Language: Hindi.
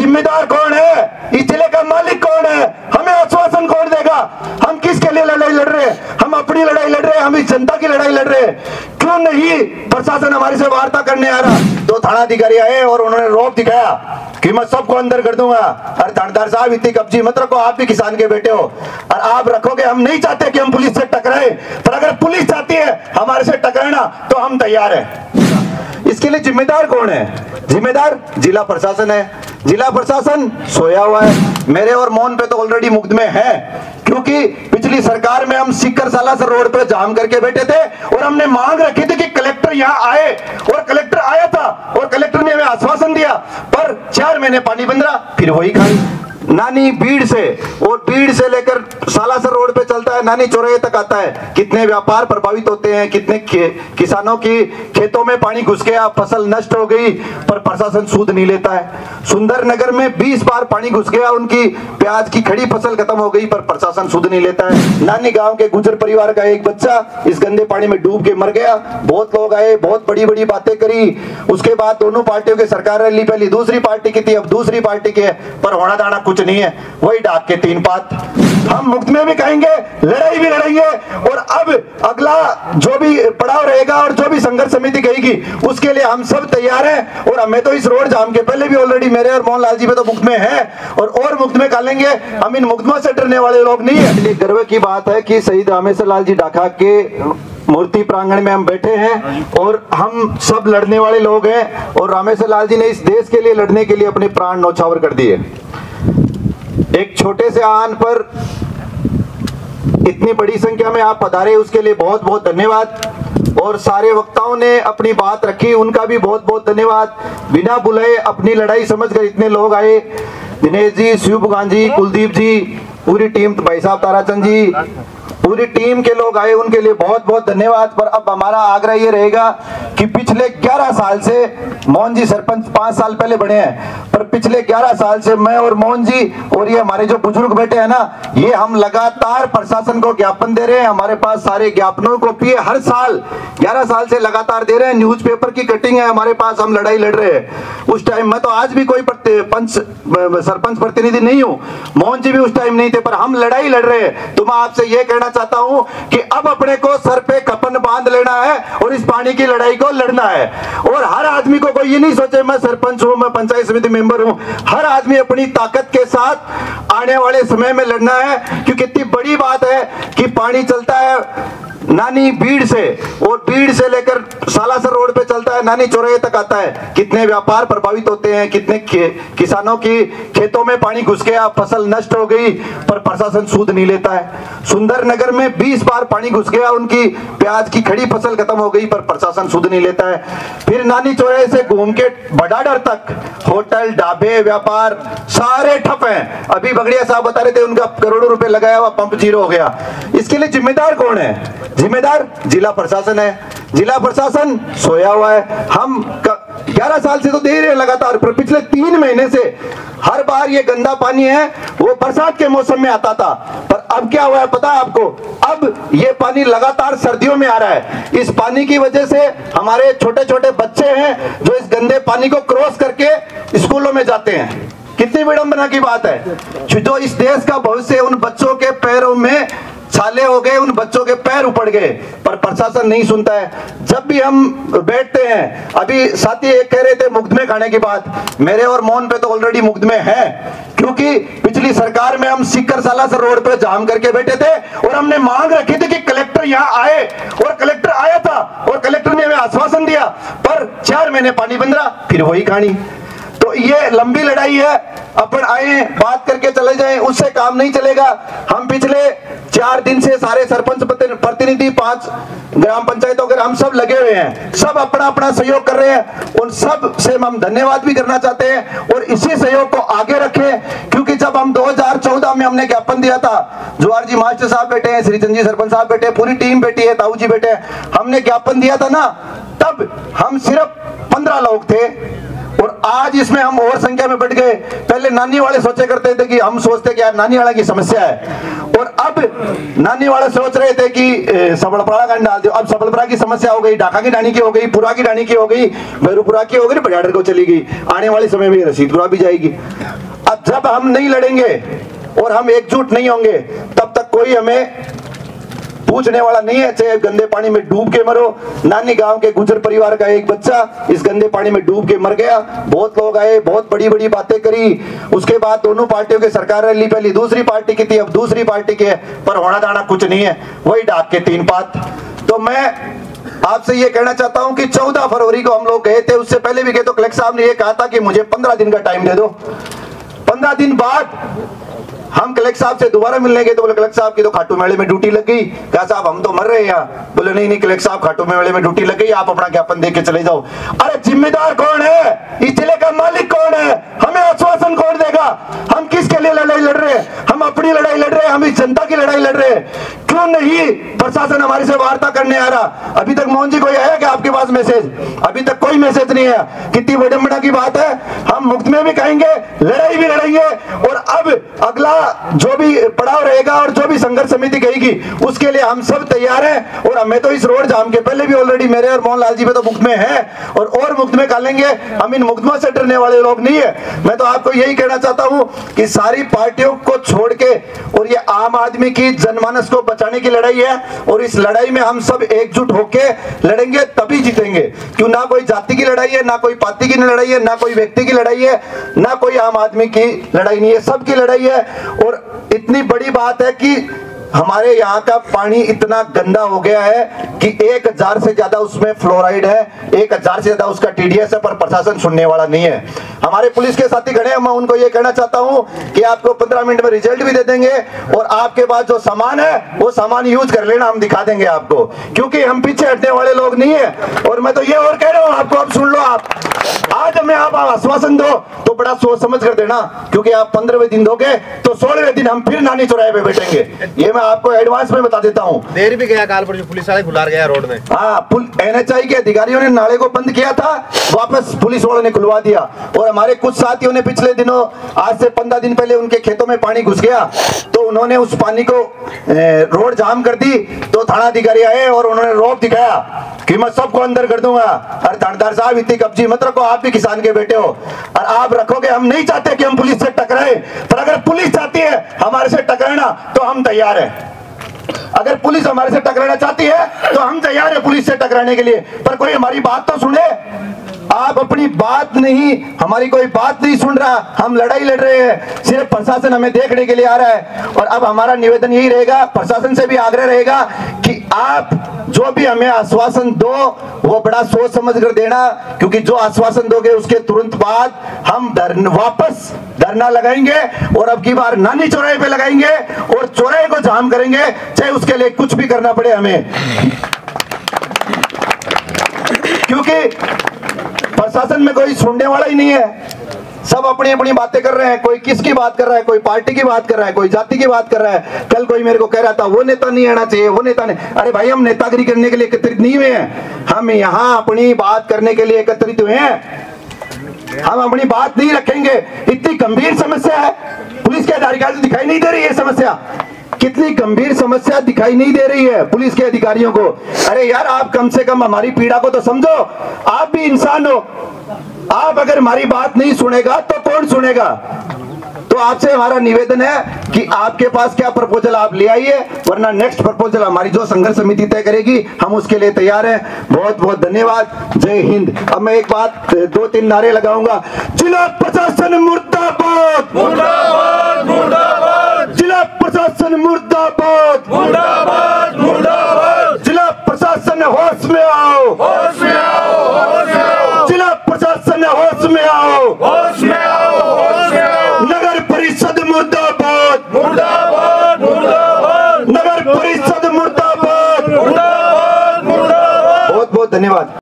जिम्मेदार कौन है? इस जिले का मालिक कौन है? हमें आश्वासन कौन देगा? हम किसके लिए लड़ाई लड़ रहे हैं? हम अपनी लड़ाई लड़ रहे हैं, हम इस जनता की लड़ाई लड़ रहे हैं। क्यों नहीं प्रशासन हमारे से वार्ता करने आ रहा? दो थाना अधिकारी आए और उन्होंने रौब दिखाया कि मैं सबको अंदर कर दूंगा। अरे थानेदार साहब, इतनी कब्जी मत रखो, आप भी किसान के बेटे हो और आप रखोगे। हम नहीं चाहते कि हम पुलिस से टकराए, पर अगर पुलिस चाहती है हमारे से टकराना तो हम तैयार हैं। इसके लिए जिम्मेदार कौन है? जिम्मेदार जिला प्रशासन है। जिला प्रशासन सोया हुआ है। मेरे और मोहन पे तो ऑलरेडी मुकदमे हैं, क्योंकि पिछली सरकार में हम सीकर सालासर रोड पे जाम करके बैठे थे और हमने मांग रखी थी कि कलेक्टर यहाँ आए, और कलेक्टर आया था और कलेक्टर ने हमें आश्वासन दिया, पर 4 महीने पानी बंद रहा, फिर वही खाई। नानी भीड़ से, और भीड़ से लेकर सालासर रोड पे चलता है, नानी चौराहे तक आता है। कितने व्यापार प्रभावित होते हैं, कितने किसानों की खेतों में पानी घुस गया, फसल नष्ट हो गई, पर प्रशासन सूद नहीं लेता है। सुंदर नगर में 20 बार पानी घुस गया, उनकी प्याज की खड़ी फसल खत्म हो गई, पर प्रशासन सूद नहीं लेता है। नानी गांव के गुजर परिवार का एक बच्चा इस गंदे पानी में डूब के मर गया। बहुत लोग आए, बहुत बड़ी बड़ी बातें करी। उसके बाद दोनों पार्टियों की सरकार रैली, पहली दूसरी पार्टी की थी, अब दूसरी पार्टी की है, पर होना दाना कुछ नहीं है, वही डाक के 3 पात। हम मुकदमे भी कहेंगे, लड़ाई भी लड़ेंगे, और अब अगला जो भी पड़ाव रहेगा और जो भी संघर्ष समिति कहेगी उसके लिए हम सब तैयार हैं। और हमें तो इस रोड जाम के पहले भी ऑलरेडी मेरे और मोहनलाल जी पे तो मुकदमे हैं और मुकदमे कालेंगे। हम इन मुकदमों से डरने वाले लोग नहीं है। इसलिए गर्व की बात है कि शहीद रामेश्वर लाल जी डाका के मूर्ति प्रांगण में हम बैठे हैं और हम सब लड़ने वाले लोग हैं, और रामेश्वर लाल जी ने इस देश के लिए लड़ने के लिए अपने प्राण न्यौछावर कर दिए। एक छोटे से आह्वान पर इतनी बड़ी संख्या में आप पधारे, उसके लिए बहुत बहुत धन्यवाद। और सारे वक्ताओं ने अपनी बात रखी, उनका भी बहुत बहुत धन्यवाद। बिना बुलाए अपनी लड़ाई समझकर इतने लोग आए। दिनेश जी, शिवभुगान जी, कुलदीप जी, पूरी टीम, भाई साहब ताराचंद जी, पूरी टीम के लोग आए, उनके लिए बहुत बहुत धन्यवाद। पर अब हमारा आग्रह ये रहेगा कि पिछले 11 साल से, मोहन जी सरपंच 5 साल पहले बने हैं, पर पिछले 11 साल से मैं और मोहन जी और ये हमारे जो बुजुर्ग बैठे हैं ना, ये हम लगातार प्रशासन को ज्ञापन दे रहे हैं। हमारे पास सारे ज्ञापनों को कॉपी हर साल 11 साल से लगातार दे रहे हैं। न्यूज़पेपर की कटिंग है हमारे पास, हम लड़ाई लड़ रहे हैं। उस टाइम मैं तो आज भी कोई सरपंच प्रतिनिधि नहीं हूँ, मोहन जी भी उस टाइम नहीं थे, पर हम लड़ाई लड़ रहे हैं। तो मैं आपसे ये कहना चाहता हूं कि अब अपने को सर पे कफन बांध लेना है और इस पानी की लड़ाई को लड़ना है। और हर आदमी को कोई ये नहीं सोचे मैं सरपंच हूं, मैं पंचायत समिति मेंबर हूं। हर आदमी अपनी ताकत के साथ आने वाले समय में लड़ना है, क्योंकि इतनी बड़ी बात है कि पानी चलता है नानी भीड़ से, और भीड़ से लेकर सालासर रोड पे चलता है, नानी चौराहे तक आता है। कितने व्यापार प्रभावित होते हैं, कितने किसानों की खेतों में पानी घुस गया, फसल नष्ट हो गई, पर प्रशासन सूद नहीं लेता है। सुंदर नगर में 20 बार पानी घुस गया, उनकी प्याज की खड़ी फसल खत्म हो गई, पर प्रशासन सूद नहीं लेता है। फिर नानी चौराहे से घूम के बडाडर तक होटल, ढाबे, व्यापार सारे ठप हैं। अभी बगड़िया साहब बता रहे थे उनका करोड़ों रुपए लगाया हुआ पंप जीरो हो गया। इसके लिए जिम्मेदार कौन है? जिम्मेदार जिला प्रशासन है। जिला प्रशासन सोया हुआ है। हम 11 साल से तो दे रहे हैं लगातार, पर पिछले 3 महीने से हर बार ये गंदा पानी है वो बरसात के मौसम में आता था, पर अब क्या हुआ है पता है आपको? अब ये पानी लगातार सर्दियों में आ रहा है। इस पानी की वजह से हमारे छोटे छोटे बच्चे हैं जो इस गंदे पानी को क्रॉस करके स्कूलों में जाते हैं। कितनी विडंबना की बात है। जो इस देश का भविष्य, उन बच्चों के पैरों में छाले हो गए, उन बच्चों के पैर उपड़ गए, पर प्रशासन नहीं सुनता है। जब भी हम बैठते हैं, अभी साथी एक कह रहे थे मुकदमे खाने की बात, मेरे और मोहन पे तो ऑलरेडी मुकदमे हैं, क्योंकि पिछली सरकार में हम सीकर सालासर रोड पे जाम करके बैठे थे और हमने मांग रखी थी कि कलेक्टर यहाँ आए, और कलेक्टर आया था और कलेक्टर ने हमें आश्वासन दिया, पर 4 महीने पानी बंद रहा, फिर वही कहानी। तो ये लंबी लड़ाई है। अपन आए, बात करके चले जाएं, उससे काम नहीं चलेगा। हम पिछले 4 दिन से सारे सरपंच प्रतिनिधि, 5 ग्राम पंचायतों के, हम सब लगे हुए हैं, सब अपना अपना सहयोग कर रहे हैं। उन सब से हम धन्यवाद भी करना चाहते हैं और इसी सहयोग को आगे रखें, क्योंकि जब हम 2014 में हमने ज्ञापन दिया था, जुआर जी मास्टर साहब बैठे हैं, श्रीचंद जी सरपंच साहब बैठे हैं, पूरी टीम बैठी है, ताऊ जी बैठे हैं, हमने ज्ञापन दिया था ना, तब हम सिर्फ 15 लोग थे और आज इसमें हम और संख्या में बढ़ गए। पहले नानी वाले सोचे करते थे कि हम सोचते कि यार नानी वाला की समस्या है, और अब नानी वाले सोच रहे थे कि सबलपुरा का डाल दो। अब सबलपुरा की समस्या हो गई, ढाका की डाणी की हो गई, पुरा की डाणी की हो गई, भैरूपुरा की हो गई, बजाडर को चली गई, आने वाले समय में रसीदपुरा भी जाएगी। अब जब हम नहीं लड़ेंगे और हम एकजुट नहीं होंगे तब तक कोई हमें पूछने वाला नहीं है। चाहे गंदे पानी में डूब के मरो। नानी गांव के गुजर परिवार का एक बच्चा इस गंदे पानी में डूब के मर गया। बहुत लोग आए, बहुत बड़ी बड़ी बातें करी। उसके बाद दोनों पार्टियों की सरकार रही, पहली दूसरी पार्टी की थी, अब दूसरी पार्टी की है, पर होना दाना कुछ नहीं है, वही डाक के तीन पात। तो मैं आपसे ये कहना चाहता हूं कि 14 फरवरी को हम लोग गए थे, उससे पहले भी गए तो कलेक्टर साहब ने ये कहा था कि मुझे 15 दिन का टाइम दे दो। 15 दिन बाद हम कलेक्टर साहब से दोबारा मिलने गए तो बोले कलेक्टर साहब की तो खाटू मेले में ड्यूटी लग गई। कहा साहब हम तो मर रहे हैं यहाँ। बोले नहीं कलेक्टर साहब खाटू मेले में ड्यूटी लग गई, आप अपना ज्ञापन दे के चले जाओ। अरे जिम्मेदार कौन है? इस जिले का मालिक कौन है? हमें आश्वासन कौन देगा? हम किसके लिए लड़ाई लड़ रहे हैं? हम अपनी लड़ाई लड़ रहे हैं, हम इस जनता की लड़ाई लड़ रहे हैं। क्यों नहीं प्रशासन हमारे से वार्ता करने आ रहा? अभी तक मोहन जी कोई आया क्या आपके पास मैसेज? अभी तक कोई मैसेज नहीं है। कितनी विडंबना की बात है। हम मुफ्त में भी कहेंगे, लड़ाई भी लड़ेंगे, और अब अगला जो भी पड़ाव रहेगा और जो भी संघर्ष समिति कहेगी उसके लिए हम सब तैयार हैं। और हमें तो इस रोड जाम के पहले भी ऑलरेडी मेरे और मोहनलाल जी पे तो मुफ्त में है, और मुफ्त में कालेंगे। हम इन मुकदमा से डरने वाले लोग नहीं है। मैं तो आपको यही कहना चाहता हूं कि सारी पार्टियों को छोड़ के, और ये आम आदमी की जनमानस को बचाने की लड़ाई है, और इस लड़ाई में हम सब एकजुट होके लड़ेंगे तभी जीतेंगे। क्यों? ना कोई जाति की लड़ाई है, ना कोई पार्टी की लड़ाई है, ना कोई व्यक्ति की लड़ाई है, ना कोई आम आदमी की लड़ाई नहीं है, सबकी लड़ाई है। और इतनी बड़ी बात है कि हमारे यहाँ का पानी इतना गंदा हो गया है कि 1000 से ज्यादा उसमें फ्लोराइड है, 1000 से ज्यादा उसका टीडीएस है, पर प्रशासन सुनने वाला नहीं है। हमारे पुलिस के साथी खड़े हैं, मैं उनको ये कहना चाहता हूं कि आपको 15 मिनट में रिजल्ट भी दे देंगे, और आपके पास जो सामान है वो सामान यूज कर लेना, हम दिखा देंगे आपको, क्योंकि हम पीछे हटने वाले लोग नहीं है। और मैं तो ये और कह रहा हूं आपको, अब सुन लो, आप आज हमें आप आश्वासन दो तो बड़ा सोच समझ कर देना, क्योंकि आप 15वें दिन दोगे तो 16वें दिन हम फिर नानी चौराहे पे बैठेंगे। ये मैं आपको एडवांस में बता देता हूँ। देर भी गया काल पर जो पुलिस वाले खुला गया रोड में। हाँ, NHI के अधिकारियों ने नाले को बंद किया था, वापस पुलिस वालों ने खुलवा दिया। और हमारे कुछ साथियों ने पिछले दिनों, आज से 15 दिन पहले उनके खेतों में पानी घुस गया, तो उन्होंने उस पानी को रोड जाम कर दी। तो थाना अधिकारी आए और उन्होंने रौब दिखाया कि मैं सबको अंदर कर दूंगा। अरे थानेदार साहब इतनी कब्जी मत रखो, आप भी किसान के बेटे हो, और आप रखोगे। हम नहीं चाहते कि हम पुलिस से टकराए, पर अगर पुलिस चाहती है हमारे से टकराना तो हम तैयार हैं। अगर पुलिस हमारे से टकराना चाहती है तो हम तैयार हैं पुलिस से टकराने के लिए, पर कोई हमारी बात तो सुने। आप अपनी बात नहीं, हमारी कोई बात नहीं सुन रहा। हम लड़ाई लड़ रहे हैं, सिर्फ प्रशासन हमें देखने के लिए आ रहा है। और अब हमारा निवेदन यही रहेगा, प्रशासन से भी आग्रह रहेगा कि आप जो भी हमें आश्वासन दो वो बड़ा सोच समझ कर देना, क्योंकि जो आश्वासन दोगे उसके तुरंत बाद हम वापस धरना लगाएंगे, और अब की बार नानी चौराहे पे लगाएंगे और चौराहे को जाम करेंगे, चाहे उसके लिए कुछ भी करना पड़े हमें। क्योंकि प्रशासन में कोई सुनने वाला ही नहीं है। सब अपनी अपनी बातें कर रहे हैं, कोई किसकी बात कर रहा है, कोई पार्टी की बात कर रहा है, कोई जाति की बात कर रहा है। कल कोई मेरे को कह रहा था वो नेता नहीं आना चाहिए, वो नेता नहीं। अरे भाई, हम नेतागिरी करने के लिए एकत्रित नहीं हुए हैं, हम यहाँ अपनी बात करने के लिए एकत्रित हुए हैं। हम अपनी बात नहीं रखेंगे। इतनी गंभीर समस्या है, पुलिस के अधिकारियों को दिखाई नहीं दे रही है समस्या। कितनी गंभीर समस्या दिखाई नहीं दे रही है पुलिस के अधिकारियों को। अरे यार, आप कम से कम हमारी पीड़ा को तो समझो, आप भी इंसान हो। आप अगर हमारी बात नहीं सुनेगा तो कौन सुनेगा? तो आपसे हमारा निवेदन है कि आपके पास क्या प्रपोजल आप ले आइए, वरना नेक्स्ट प्रपोजल हमारी जो संघर्ष समिति तय करेगी हम उसके लिए तैयार हैं। बहुत बहुत धन्यवाद। जय हिंद। अब मैं एक बात, 2-3 नारे लगाऊंगा। जिला प्रशासन मुर्दाबाद, मुर्दाबाद, मुर्दाबाद। जिला प्रशासन मुर्दाबाद, मुर्दाबाद, मुर्दाबाद। जिला प्रशासन होश में आओ, होश में आओ, होश में आओ। जिला प्रशासन होश में आओ, होश में आओ, होश में आओ। नगर परिषद मुर्दाबाद, मुर्दाबाद, मुर्दाबाद। नगर परिषद मुर्दाबाद, मुर्दाबाद, मुर्दाबाद। बहुत बहुत धन्यवाद।